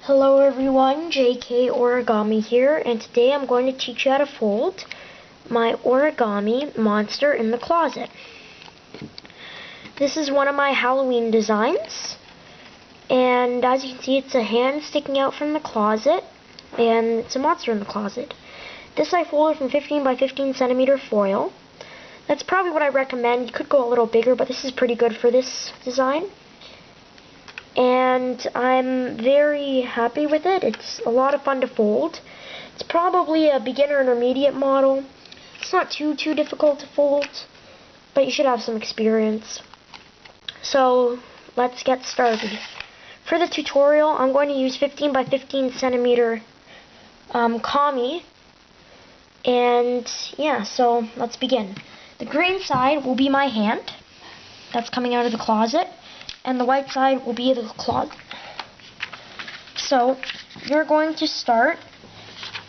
Hello everyone, JK Origami here, and today I'm going to teach you how to fold my origami monster in the closet. This is one of my Halloween designs, and as you can see, it's a hand sticking out from the closet, and it's a monster in the closet. This I folded from 15 by 15 centimeter foil. That's probably what I recommend. You could go a little bigger, but this is pretty good for this design. And I'm very happy with it. It's a lot of fun to fold. It's probably a beginner intermediate model. It's not too difficult to fold, but you should have some experience. So let's get started. For the tutorial, I'm going to use 15 by 15 centimeter kami. And yeah, so let's begin. The green side will be my hand that's coming out of the closet, and the white side will be the closet. So you're going to start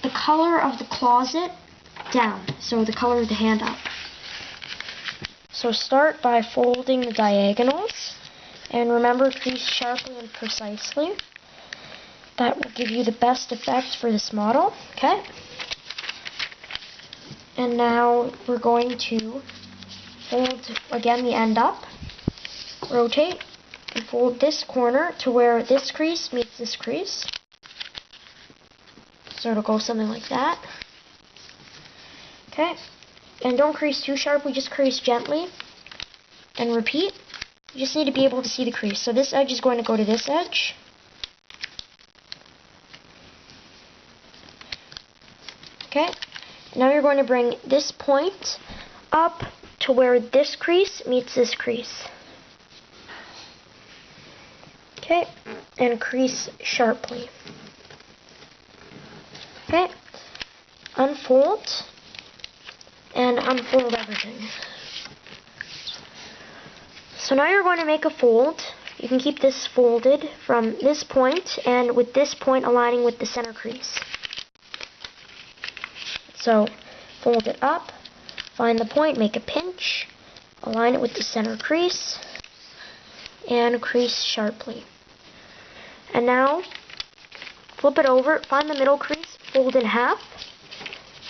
the color of the closet down, so the color of the hand up. So start by folding the diagonals, and remember, crease sharply and precisely. That will give you the best effect for this model, okay? And now we're going to fold again the end up, rotate, and fold this corner to where this crease meets this crease. So it'll go something like that. Okay, and don't crease too sharply, just crease gently, and repeat. You just need to be able to see the crease. So this edge is going to go to this edge. Okay, now you're going to bring this point up to where this crease meets this crease. Okay, and crease sharply. Okay, unfold and unfold everything. So now you're going to make a fold. You can keep this folded from this point, and with this point aligning with the center crease. So fold it up, find the point, make a pinch, align it with the center crease, and crease sharply. And now flip it over, find the middle crease, fold in half,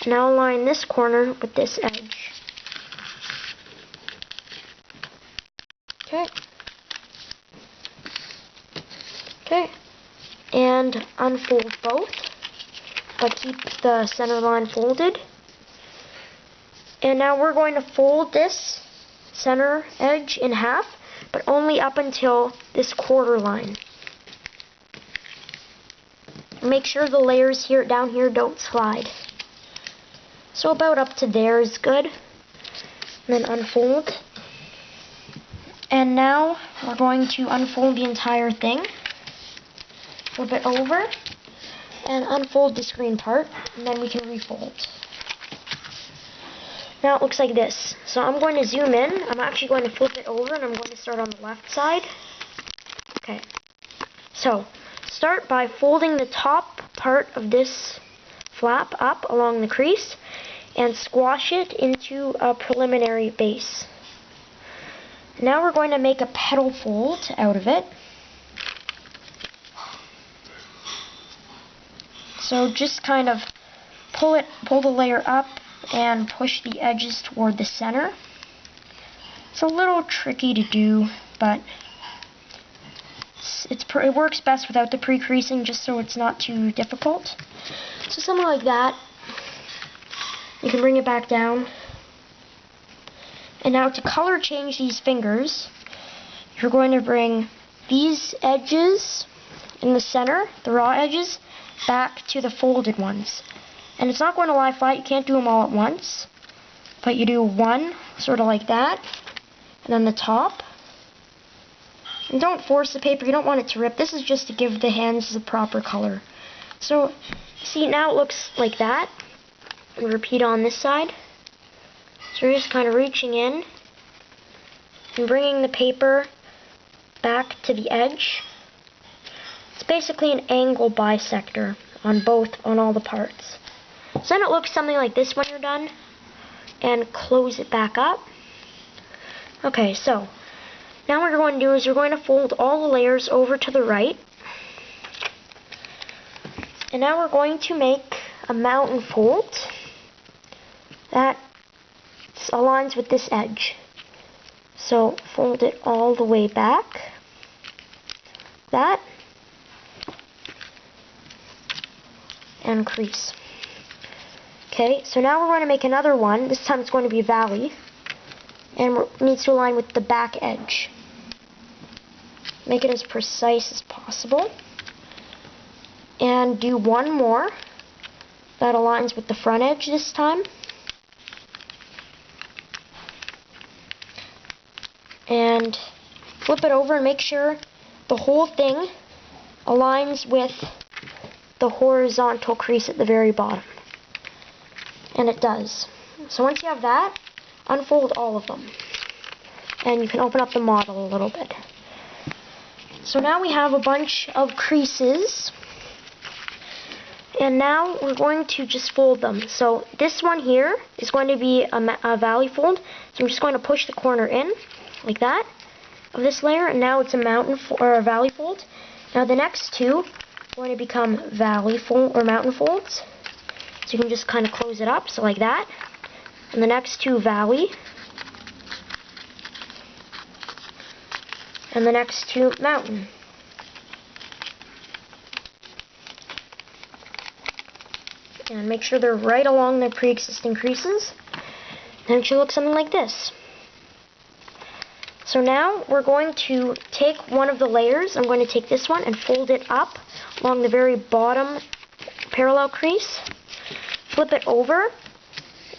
and now align this corner with this edge. Okay. Okay. And unfold both, but keep the center line folded. And now we're going to fold this center edge in half, but only up until this quarter line. Make sure the layers here down here don't slide. So about up to there is good. And then unfold. And now we're going to unfold the entire thing. Flip it over and unfold this green part, and then we can refold. Now it looks like this. So I'm going to zoom in. I'm actually going to flip it over, and I'm going to start on the left side. Okay. So start by folding the top part of this flap up along the crease and squash it into a preliminary base. Now we're going to make a petal fold out of it. So just kind of pull the layer up and push the edges toward the center. It's a little tricky to do, but it works best without the pre-creasing, just so it's not too difficult. So something like that. You can bring it back down. And now to color change these fingers, you're going to bring these edges in the center, the raw edges, back to the folded ones. And it's not going to lie flat, you can't do them all at once, but you do one, sort of like that, and then the top. And don't force the paper, you don't want it to rip. This is just to give the hands the proper color. So, see, now it looks like that. And repeat on this side. So you're just kind of reaching in and bringing the paper back to the edge. It's basically an angle bisector on all the parts. So then it looks something like this when you're done. And close it back up. Okay, so now what you're going to do is you're going to fold all the layers over to the right. And now we're going to make a mountain fold that aligns with this edge. So fold it all the way back. That. And crease. Okay, so now we're going to make another one. This time it's going to be a valley. And it needs to align with the back edge. Make it as precise as possible. And do one more that aligns with the front edge this time. And flip it over and make sure the whole thing aligns with the horizontal crease at the very bottom. And it does. So once you have that, unfold all of them. And you can open up the model a little bit. So now we have a bunch of creases. And now we're going to just fold them. So this one here is going to be a valley fold. So I'm just going to push the corner in, like that, of this layer. And now it's a mountain or a valley fold. Now the next two are going to become valley fold or mountain folds. So you can just kind of close it up, so like that. And the next two valley. And the next two mountain. And make sure they're right along their pre-existing creases. Then it should look something like this. So now we're going to take one of the layers. I'm going to take this one and fold it up along the very bottom parallel crease. Flip it over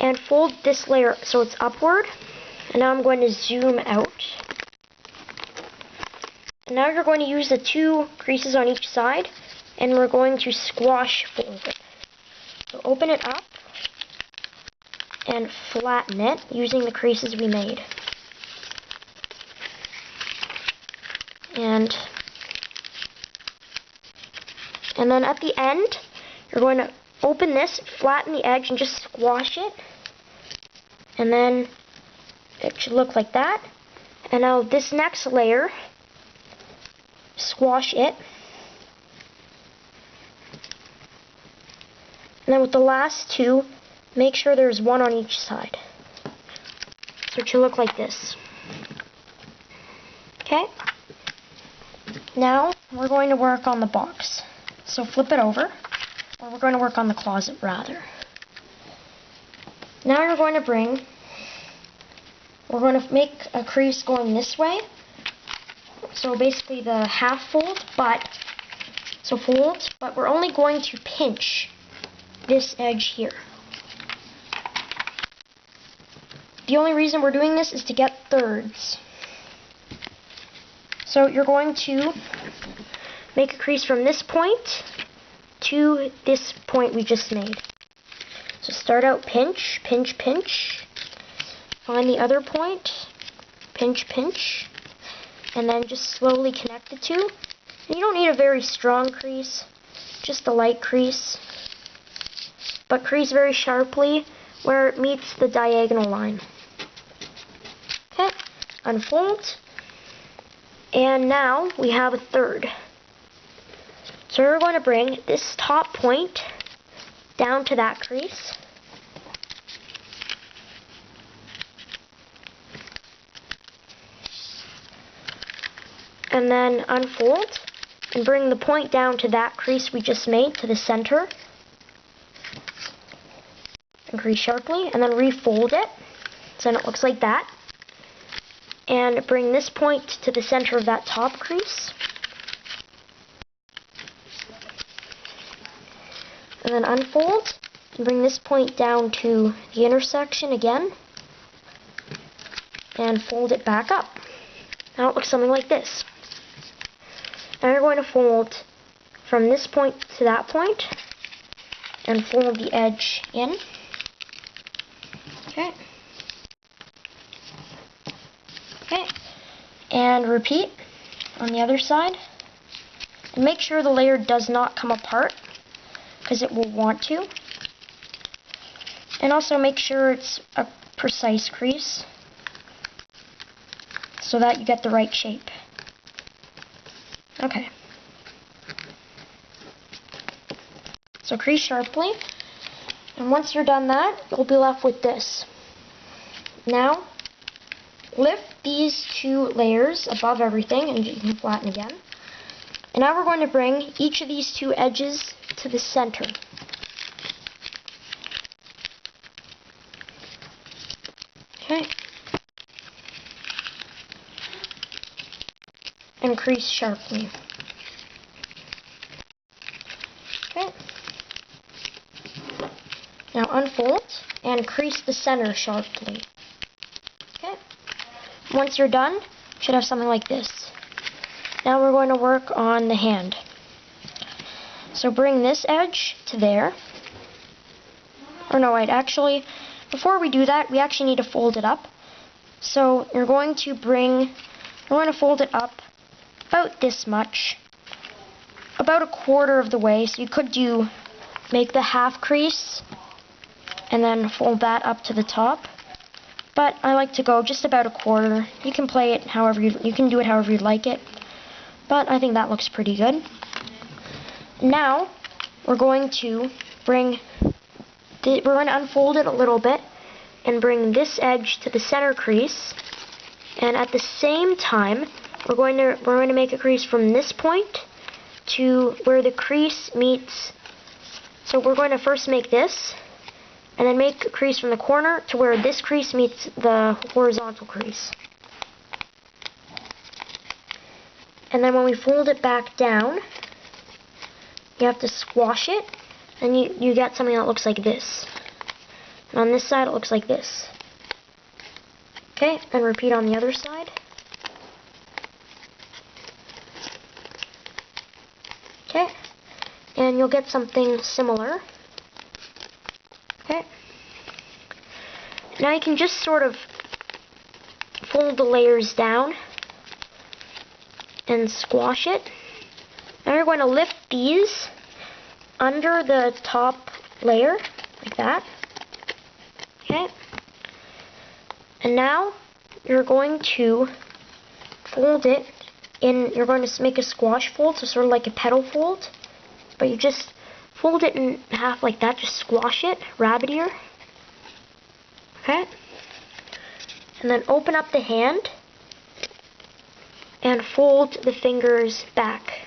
and fold this layer so it's upward. And now I'm going to zoom out. And now you're going to use the two creases on each side and we're going to squash fold it. So open it up and flatten it using the creases we made. And then at the end, you're going to open this, flatten the edge, and just squash it. And then it should look like that. And now this next layer, squash it. And then with the last two, make sure there's one on each side. So it should look like this. Okay? Now we're going to work on the box. So flip it over, or we're going to work on the closet rather. Now we're going to make a crease going this way. So basically the half fold, but we're only going to pinch this edge here. The only reason we're doing this is to get thirds. So you're going to make a crease from this point to this point we just made. So start out pinch, pinch, pinch. Find the other point, pinch, pinch. And then just slowly connect the two. And you don't need a very strong crease, just a light crease. But crease very sharply where it meets the diagonal line. Okay, unfold. And now we have a third. So we're going to bring this top point down to that crease. And then unfold and bring the point down to that crease we just made to the center. And crease sharply, and then refold it so then it looks like that. And bring this point to the center of that top crease. And then unfold and bring this point down to the intersection again. And fold it back up. Now it looks something like this. Now you're going to fold from this point to that point and fold the edge in. Okay. Okay. And repeat on the other side. And make sure the layer does not come apart because it will want to. And also make sure it's a precise crease so that you get the right shape. Okay. So crease sharply. And once you're done that, you'll be left with this. Now, lift these two layers above everything, and you can flatten again. And now we're going to bring each of these two edges to the center. Okay. And crease sharply. Okay. Now unfold and crease the center sharply. Okay. Once you're done, you should have something like this. Now we're going to work on the hand. So bring this edge to there. Or no, wait, actually, before we do that, we actually need to fold it up. So you're going to fold it up about this much. About a quarter of the way. So you could make the half crease and then fold that up to the top. But I like to go just about a quarter. You can play it however you can do it however you'd like it. But I think that looks pretty good. Now we're going to unfold it a little bit and bring this edge to the center crease. And at the same time, we're going to make a crease from this point to where the crease meets. So we're going to first make this, and then make a crease from the corner to where this crease meets the horizontal crease. And then when we fold it back down, you have to squash it, and you get something that looks like this. And on this side, it looks like this. Okay, and repeat on the other side. Okay, and you'll get something similar. Okay. Now you can just sort of fold the layers down and squash it. Now you're going to lift these under the top layer, like that. Okay. And now you're going to fold it in, you're going to make a squash fold, so sort of like a petal fold. But you just fold it in half like that, just squash it, rabbit ear. Okay. And then open up the hand and fold the fingers back.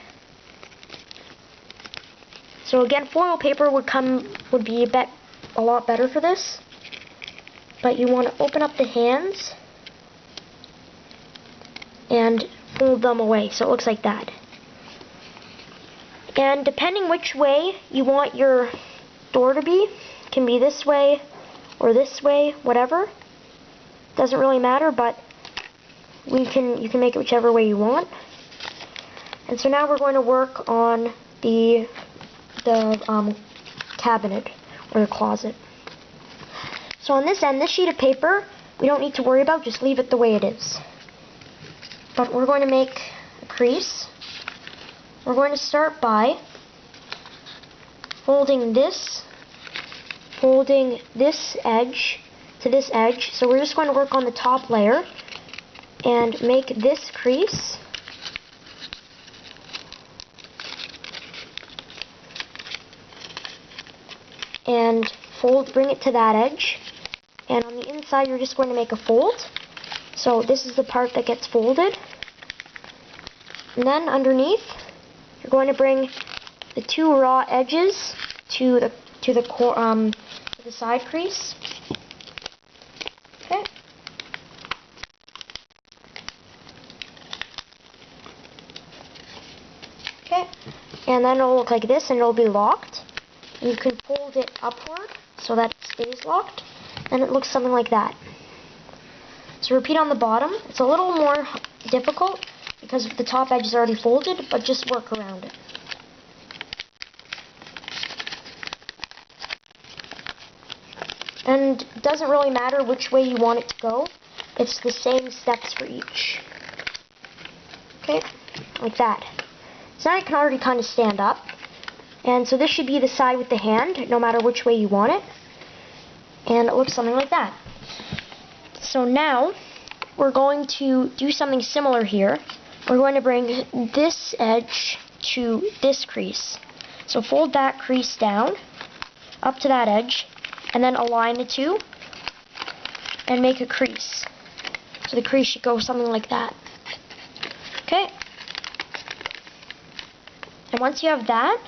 So again, foil paper would be a lot better for this. But you want to open up the hands and fold them away so it looks like that. And depending which way you want your door to be, it can be this way or this way, whatever. Doesn't really matter, but you can make it whichever way you want. And so now we're going to work on the cabinet or the closet. So on this end, this sheet of paper, we don't need to worry about, just leave it the way it is. But we're going to make a crease. We're going to start by folding this edge to this edge. So we're just going to work on the top layer and make this crease. And bring it to that edge. And on the inside, you're just going to make a fold. So this is the part that gets folded. And then underneath, you're going to bring the two raw edges to the side crease. Okay. Okay. And then it'll look like this, and it'll be locked. And you can fold it upward so that it stays locked, and it looks something like that. So repeat on the bottom. It's a little more difficult because the top edge is already folded, but just work around it. And it doesn't really matter which way you want it to go. It's the same steps for each. Okay, like that. So now you can already kind of stand up. And so this should be the side with the hand, no matter which way you want it. And it looks something like that. So now, we're going to do something similar here. We're going to bring this edge to this crease. So fold that crease down up to that edge, and then align the two and make a crease. So the crease should go something like that. Okay. And once you have that,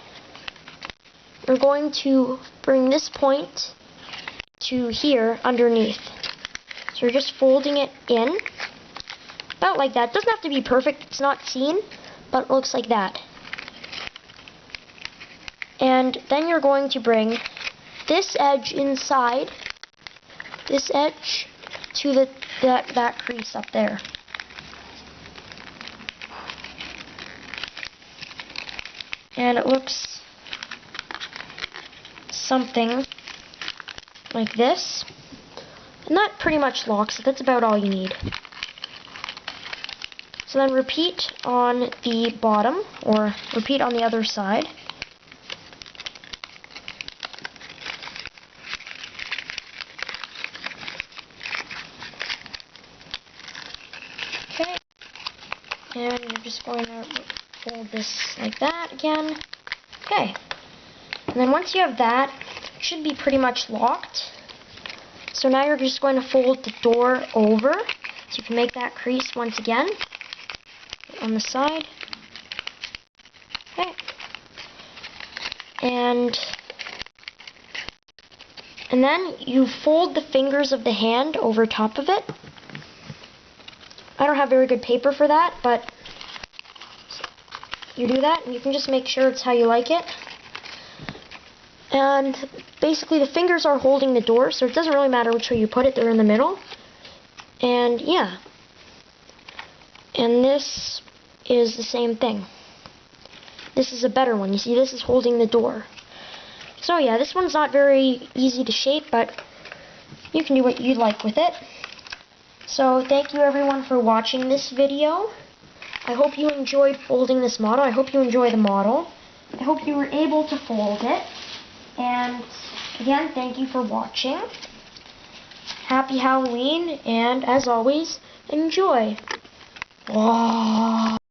you're going to bring this point to here underneath. So you're just folding it in, about like that. It doesn't have to be perfect, it's not seen, but it looks like that. And then you're going to bring this edge inside, this edge, to that crease up there. And it looks something like this. And that pretty much locks it. That's about all you need. So then repeat on the bottom, or repeat on the other side. Okay. And you're just going to fold this like that again. Okay. And then once you have that, it should be pretty much locked. So now you're just going to fold the door over, so you can make that crease once again on the side. Okay. And then you fold the fingers of the hand over top of it. I don't have very good paper for that, but you do that, and you can just make sure it's how you like it. And basically the fingers are holding the door, so it doesn't really matter which way you put it, they're in the middle. And yeah. And this is the same thing. This is a better one. You see, this is holding the door. So yeah, this one's not very easy to shape, but you can do what you like with it. So thank you everyone for watching this video. I hope you enjoyed folding this model. I hope you enjoy the model. I hope you were able to fold it. And again, thank you for watching. Happy Halloween, and as always, enjoy. Wow.